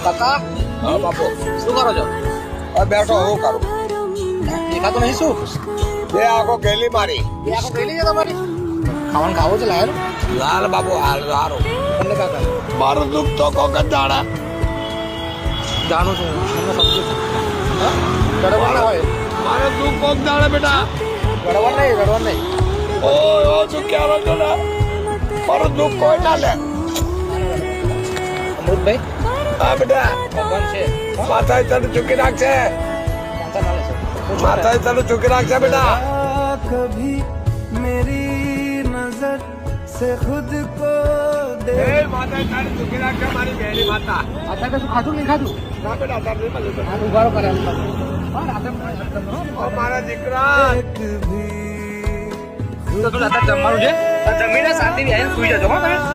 કાકા હા બાપુ શું કરો છો? બેઠો હું કરું દેખાતો નહીં શું? બે આખો ગેલી મારી એ આખો ગયેલી છે તમારી? ખાવાનું ખાવું છે લાયેલું? લાલ બાપુ હાલ સારું તમને કાકા મારું દુઃખ તો કોક જ દાડા જાણું છું તમને સમજુ છું. હા? ગડબડ ના હોય. મારું દુઃખ કોક દાડા બેટા ગડબડ નહીં. ઓ શું કહેવાનો છો ને મારું દુઃખ કોઈ ના લે અમૃતભાઈ હા બેટા ભગવાન છે. માથા તને ચૂકી નાખશે ટેન્શન ના લેશો. માથા તને ચૂકી નાખશે બેટા कभी मेरी नजर से खुद को दे માથા તને ચૂકી નાખશે મારી બહેની માતા અત્યારે કશું ખાધું નહીં ખાધું? ના બેટા તારે નહીં મળ્યું હા ઉભારો કરે મારા દીકરા જમવાનું છે જમીને શાંતિથી આવીને સુઈ જજો હો તમે.